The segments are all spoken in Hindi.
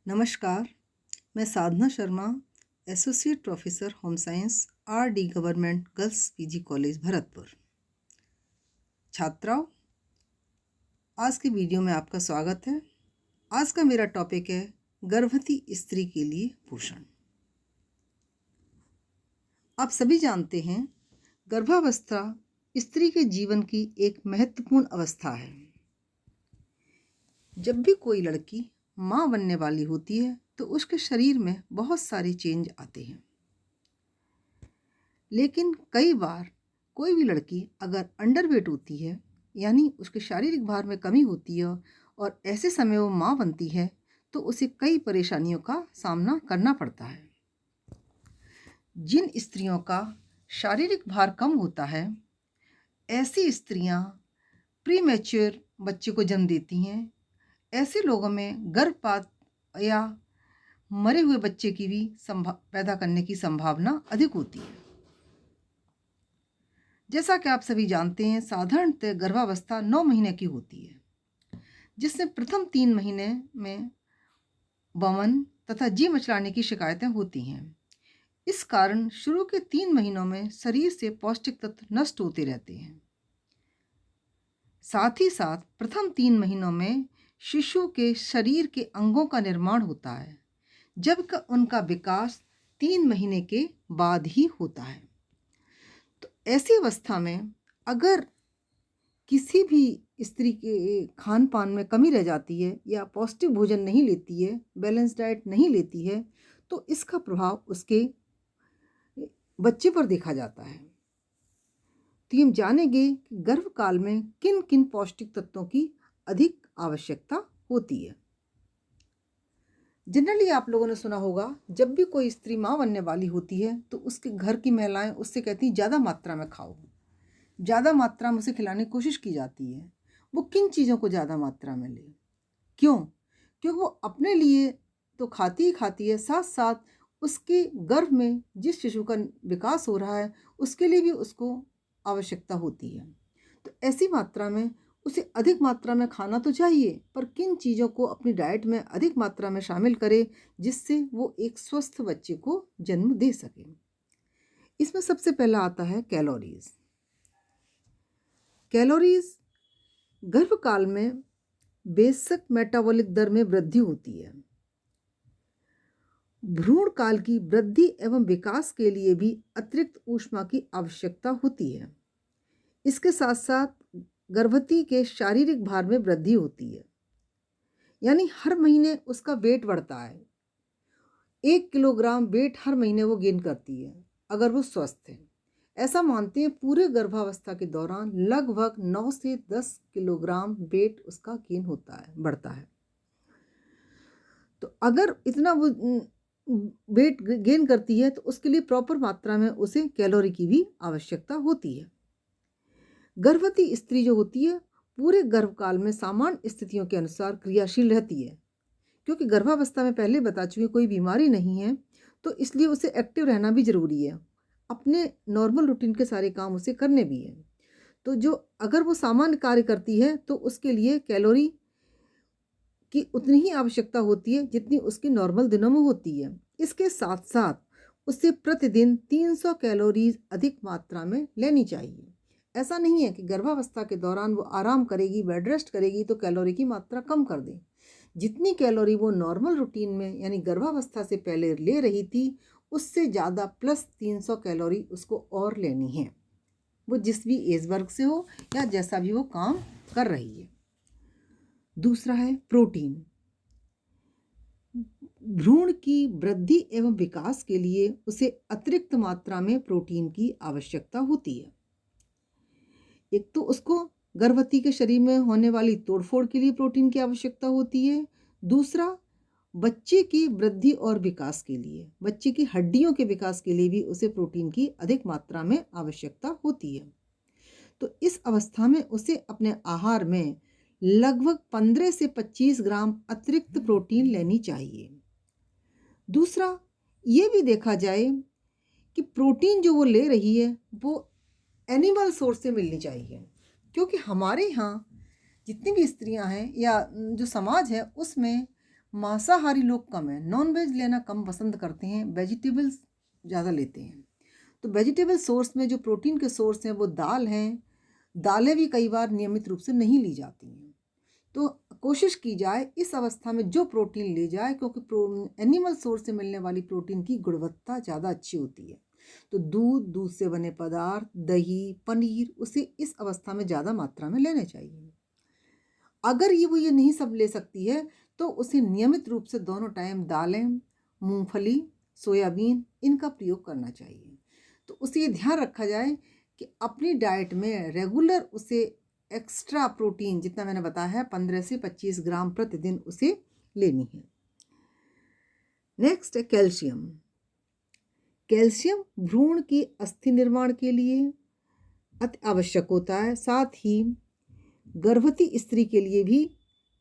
नमस्कार, मैं Sadhana Sharma, associate professor home science RD government girls PG college Bharatpur. छात्राओं, आज के वीडियो में आपका स्वागत है। आज का मेरा टॉपिक है गर्भवती स्त्री के लिए पोषण। आप सभी जानते हैं, गर्भावस्था स्त्री के जीवन की एक महत्वपूर्ण अवस्था है। जब भी कोई लड़की माँ बनने वाली होती है तो उसके शरीर में बहुत सारे चेंज आते हैं। लेकिन कई बार कोई भी लड़की अगर अंडरवेट होती है, यानी उसके शारीरिक भार में कमी होती है और ऐसे समय वो माँ बनती है तो उसे कई परेशानियों का सामना करना पड़ता है। जिन स्त्रियों का शारीरिक भार कम होता है, ऐसी स्त्रियां प्रीमैच्योर बच्चे को जन्म देती हैं। ऐसे लोगों में गर्भपात या मरे हुए बच्चे की भी पैदा करने की संभावना अधिक होती है। जैसा कि आप सभी जानते हैं, साधारणतः गर्भावस्था 9 महीने की होती है, जिसमें प्रथम 3 महीने में बमन तथा जी मचलाने की शिकायतें होती हैं। इस कारण शुरू के 3 महीनों में शरीर से पौष्टिक तत्व नष्ट होते रहते हैं। साथ ही साथ प्रथम 3 महीनों में शिशु के शरीर के अंगों का निर्माण होता है, जबकि उनका विकास 3 महीने के बाद ही होता है। तो ऐसी अवस्था में अगर किसी भी स्त्री के खान पान में कमी रह जाती है या पौष्टिक भोजन नहीं लेती है, बैलेंस डाइट नहीं लेती है, तो इसका प्रभाव उसके बच्चे पर देखा जाता है। तो हम जानेंगे कि गर्भकाल में किन किन पौष्टिक तत्वों की अधिक आवश्यकता होती है। जनरली आप लोगों ने सुना होगा, जब भी कोई स्त्री माँ बनने वाली होती है तो उसके घर की महिलाएं उससे कहती हैं ज़्यादा मात्रा में खाओ, ज़्यादा मात्रा में उसे खिलाने की कोशिश की जाती है। वो किन चीज़ों को ज़्यादा मात्रा में ले? क्यों? क्योंकि वो अपने लिए तो खाती ही खाती है, साथ साथ उसके गर्भ में जिस शिशु का विकास हो रहा है उसके लिए भी उसको आवश्यकता होती है। तो ऐसी मात्रा में उसे अधिक मात्रा में खाना तो चाहिए, पर किन चीज़ों को अपनी डाइट में अधिक मात्रा में शामिल करे जिससे वो एक स्वस्थ बच्चे को जन्म दे सके। इसमें सबसे पहला आता है कैलोरीज। कैलोरीज गर्भकाल में बेसिक मेटाबॉलिक दर में वृद्धि होती है। भ्रूण काल की वृद्धि एवं विकास के लिए भी अतिरिक्त ऊष्मा की आवश्यकता होती है। इसके साथ साथ गर्भवती के शारीरिक भार में वृद्धि होती है, यानी हर महीने उसका वेट बढ़ता है। 1 किलोग्राम वेट हर महीने वो गेन करती है अगर वो स्वस्थ है। ऐसा मानते हैं पूरे गर्भावस्था के दौरान लगभग 9 से 10 किलोग्राम वेट उसका गेन होता है, बढ़ता है। तो अगर इतना वो वेट गेन करती है तो उसके लिए प्रॉपर मात्रा में उसे कैलोरी की भी आवश्यकता होती है। गर्भवती स्त्री जो होती है पूरे गर्भकाल में सामान्य स्थितियों के अनुसार क्रियाशील रहती है, क्योंकि गर्भावस्था में पहले बता चुके कोई बीमारी नहीं है, तो इसलिए उसे एक्टिव रहना भी ज़रूरी है। अपने नॉर्मल रूटीन के सारे काम उसे करने भी हैं। तो जो अगर वो सामान्य कार्य करती है तो उसके लिए कैलोरी की उतनी ही आवश्यकता होती है जितनी उसकी नॉर्मल दिनों में होती है। इसके साथ साथ उसे प्रतिदिन 300 कैलोरीज अधिक मात्रा में लेनी चाहिए। ऐसा नहीं है कि गर्भावस्था के दौरान वो आराम करेगी, बेड रेस्ट करेगी तो कैलोरी की मात्रा कम कर दे। जितनी कैलोरी वो नॉर्मल रूटीन में यानी गर्भावस्था से पहले ले रही थी उससे ज़्यादा प्लस 300 कैलोरी उसको और लेनी है, वो जिस भी एज वर्ग से हो या जैसा भी वो काम कर रही है। दूसरा है प्रोटीन। भ्रूण की वृद्धि एवं विकास के लिए उसे अतिरिक्त मात्रा में प्रोटीन की आवश्यकता होती है। एक तो उसको गर्भवती के शरीर में होने वाली तोड़फोड़ के लिए प्रोटीन की आवश्यकता होती है। दूसरा, बच्चे की वृद्धि और विकास के लिए, बच्चे की हड्डियों के विकास के लिए भी उसे प्रोटीन की अधिक मात्रा में आवश्यकता होती है। तो इस अवस्था में उसे अपने आहार में लगभग 15 से 25 ग्राम अतिरिक्त प्रोटीन लेनी चाहिए। दूसरा, ये भी देखा जाए कि प्रोटीन जो वो ले रही है वो एनिमल सोर्स से मिलनी चाहिए, क्योंकि हमारे यहाँ जितनी भी स्त्रियां हैं या जो समाज है उसमें मांसाहारी लोग कम हैं, नॉन वेज लेना कम पसंद करते हैं, वेजिटेबल्स ज़्यादा लेते हैं। तो वेजिटेबल सोर्स में जो प्रोटीन के सोर्स हैं वो दाल हैं। दालें भी कई बार नियमित रूप से नहीं ली जाती हैं। तो कोशिश की जाए इस अवस्था में जो प्रोटीन ले जाए, क्योंकि एनिमल सोर्स से मिलने वाली प्रोटीन की गुणवत्ता ज़्यादा अच्छी होती है। तो दूध, दूध से बने पदार्थ, दही, पनीर उसे इस अवस्था में ज़्यादा मात्रा में लेने चाहिए। अगर ये नहीं सब ले सकती है तो उसे नियमित रूप से दोनों टाइम दालें, मूंगफली, सोयाबीन इनका प्रयोग करना चाहिए। तो उसे ये ध्यान रखा जाए कि अपनी डाइट में रेगुलर उसे एक्स्ट्रा प्रोटीन, जितना मैंने बताया है, 15 से 25 ग्राम प्रतिदिन उसे लेनी है। नेक्स्ट है कैल्शियम। कैल्शियम भ्रूण की अस्थि निर्माण के लिए अति आवश्यक होता है। साथ ही गर्भवती स्त्री के लिए भी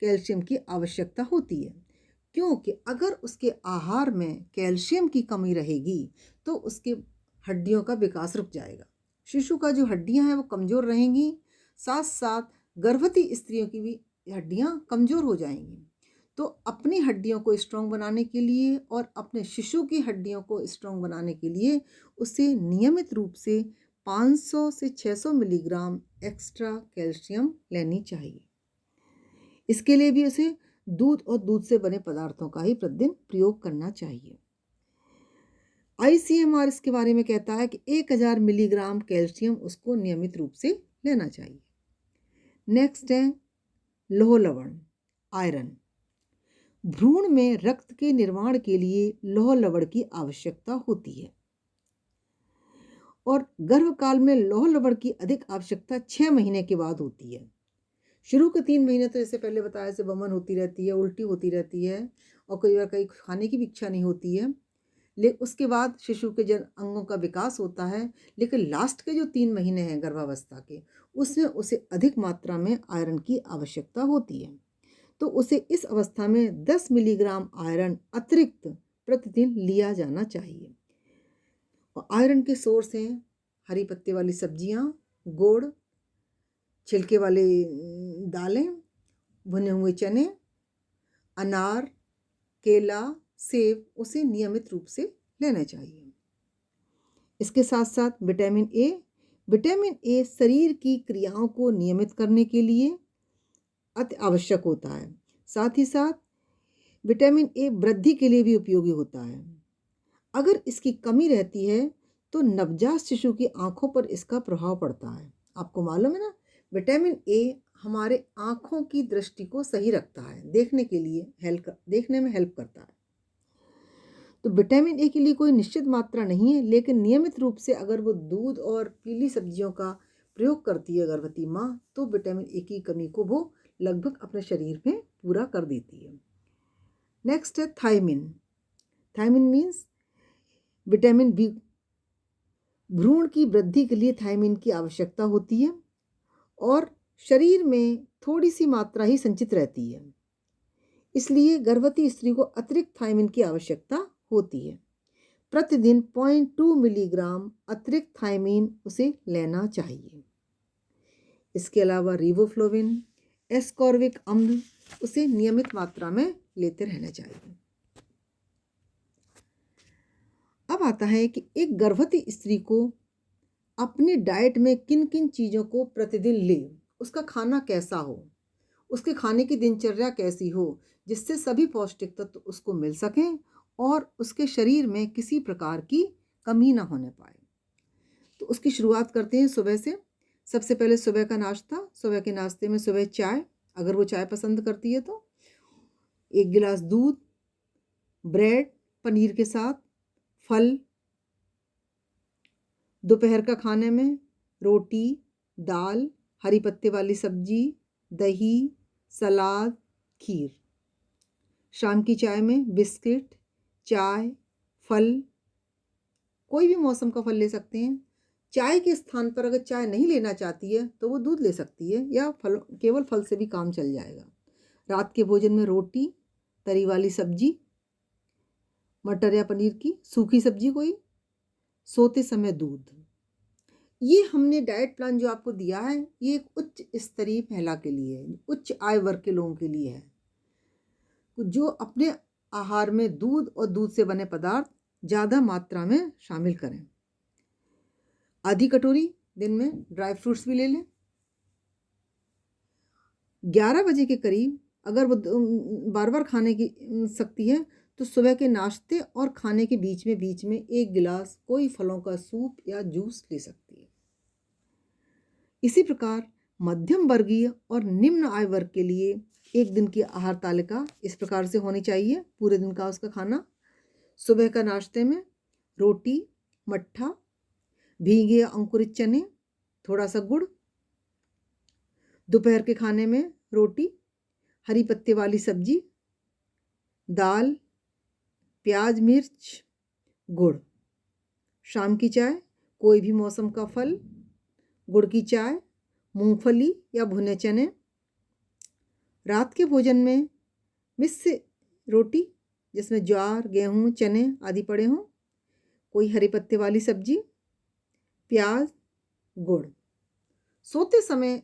कैल्शियम की आवश्यकता होती है, क्योंकि अगर उसके आहार में कैल्शियम की कमी रहेगी तो उसके हड्डियों का विकास रुक जाएगा। शिशु का जो हड्डियां हैं वो कमज़ोर रहेंगी, साथ साथ गर्भवती स्त्रियों की भी हड्डियां कमज़ोर हो जाएंगी। तो अपनी हड्डियों को स्ट्रॉन्ग बनाने के लिए और अपने शिशु की हड्डियों को स्ट्रॉन्ग बनाने के लिए उसे नियमित रूप से 500 से 600 मिलीग्राम एक्स्ट्रा कैल्शियम लेनी चाहिए। इसके लिए भी उसे दूध और दूध से बने पदार्थों का ही प्रतिदिन प्रयोग करना चाहिए। ICMR इसके बारे में कहता है कि 1000 मिलीग्राम कैल्शियम उसको नियमित रूप से लेना चाहिए। नेक्स्ट है लौह लवण, आयरन। भ्रूण में रक्त के निर्माण के लिए लौह लवण की आवश्यकता होती है और गर्भकाल में लौह लवण की अधिक आवश्यकता 6 महीने के बाद होती है। शुरू के 3 महीने तो जैसे पहले बताया से वमन होती रहती है, उल्टी होती रहती है और कई बार कहीं खाने की भी इच्छा नहीं होती है। लेकिन उसके बाद शिशु के जन अंगों का विकास होता है, लेकिन लास्ट के जो 3 महीने हैं गर्भावस्था के, उसमें उसे अधिक मात्रा में आयरन की आवश्यकता होती है। तो उसे इस अवस्था में 10 मिलीग्राम आयरन अतिरिक्त प्रतिदिन लिया जाना चाहिए। और आयरन के सोर्स हैं हरी पत्ते वाली सब्जियां, गुड़, छिलके वाले दालें, भुने हुए चने, अनार, केला, सेब उसे नियमित रूप से लेना चाहिए। इसके साथ साथ विटामिन ए। विटामिन ए शरीर की क्रियाओं को नियमित करने के लिए अति आवश्यक होता है। साथ ही साथ विटामिन ए वृद्धि के लिए भी उपयोगी होता है। अगर इसकी कमी रहती है तो नवजात शिशु की आंखों पर इसका प्रभाव पड़ता है। आपको मालूम है ना, विटामिन ए हमारे आंखों की दृष्टि को सही रखता है, देखने में हेल्प करता है। तो विटामिन ए के लिए कोई निश्चित मात्रा नहीं है, लेकिन नियमित रूप से अगर वो दूध और पीली सब्जियों का प्रयोग करती है गर्भवती माँ, तो विटामिन ए की कमी को वो लगभग अपने शरीर में पूरा कर देती है। नेक्स्ट है thiamine. Thiamine means vitamin B. भ्रूण की वृद्धि के लिए थायमिन की आवश्यकता होती है और शरीर में थोड़ी सी मात्रा ही संचित रहती है, इसलिए गर्भवती स्त्री को अतिरिक्त थायमिन की आवश्यकता होती है। प्रतिदिन 0.2 मिलीग्राम अतिरिक्त थायमिन उसे लेना चाहिए। इसके अलावा रिबोफ्लोविन, एस्कॉर्बिक अम्ल उसे नियमित मात्रा में लेते रहना चाहिए। अब आता है कि एक गर्भवती स्त्री को अपनी डाइट में किन किन चीज़ों को प्रतिदिन ले, उसका खाना कैसा हो, उसके खाने की दिनचर्या कैसी हो, जिससे सभी पौष्टिक तत्व उसको मिल सकें और उसके शरीर में किसी प्रकार की कमी ना होने पाए। तो उसकी शुरुआत करते हैं सुबह से। सबसे पहले सुबह का नाश्ता। सुबह के नाश्ते में सुबह चाय, अगर वो चाय पसंद करती है तो 1 गिलास दूध, ब्रेड, पनीर के साथ, फल। दोपहर का खाने में रोटी, दाल, हरी पत्ते वाली सब्जी, दही, सलाद, खीर। शाम की चाय में बिस्किट, चाय, फल, कोई भी मौसम का फल ले सकते हैं। चाय के स्थान पर अगर चाय नहीं लेना चाहती है तो वो दूध ले सकती है या केवल फल से भी काम चल जाएगा। रात के भोजन में रोटी, तरी वाली सब्जी, मटर या पनीर की सूखी सब्जी कोई, सोते समय दूध। ये हमने डाइट प्लान जो आपको दिया है, ये एक उच्च स्तरीय महिला के लिए है, उच्च आय वर्ग के लोगों के लिए है। जो अपने आहार में दूध और दूध से बने पदार्थ ज़्यादा मात्रा में शामिल करें। आधी कटोरी दिन में ड्राई फ्रूट्स भी ले लें। 11 बजे के करीब अगर वो बार बार खाने की सकती है तो सुबह के नाश्ते और खाने के बीच में 1 गिलास कोई फलों का सूप या जूस ले सकती है। इसी प्रकार मध्यम वर्गीय और निम्न आय वर्ग के लिए एक दिन की आहार तालिका इस प्रकार से होनी चाहिए। पूरे दिन का उसका खाना: सुबह का नाश्ते में रोटी, मट्ठा, भीगे अंकुरित चने, थोड़ा सा गुड़। दोपहर के खाने में रोटी, हरी पत्ते वाली सब्जी, दाल, प्याज, मिर्च, गुड़। शाम की चाय कोई भी मौसम का फल, गुड़ की चाय, मूंगफली या भुने चने। रात के भोजन में मिस्र रोटी जिसमें ज्वार, गेहूँ, चने आदि पड़े हों, कोई हरे पत्ते वाली सब्जी, प्याज, गुड़। सोते समय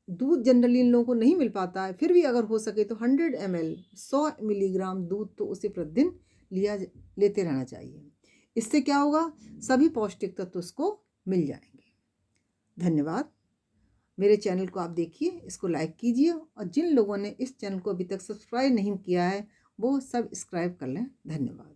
दूध जनरली इन लोगों को नहीं मिल पाता है, फिर भी अगर हो सके तो 100 ml 100 मिलीग्राम दूध तो उसे प्रतिदिन लेते रहना चाहिए। इससे क्या होगा, सभी पौष्टिक तत्व उसको मिल जाएंगे। धन्यवाद। मेरे चैनल को आप देखिए, इसको लाइक कीजिए और जिन लोगों ने इस चैनल को अभी तक सब्सक्राइब नहीं किया है वो सब्सक्राइब कर लें। धन्यवाद।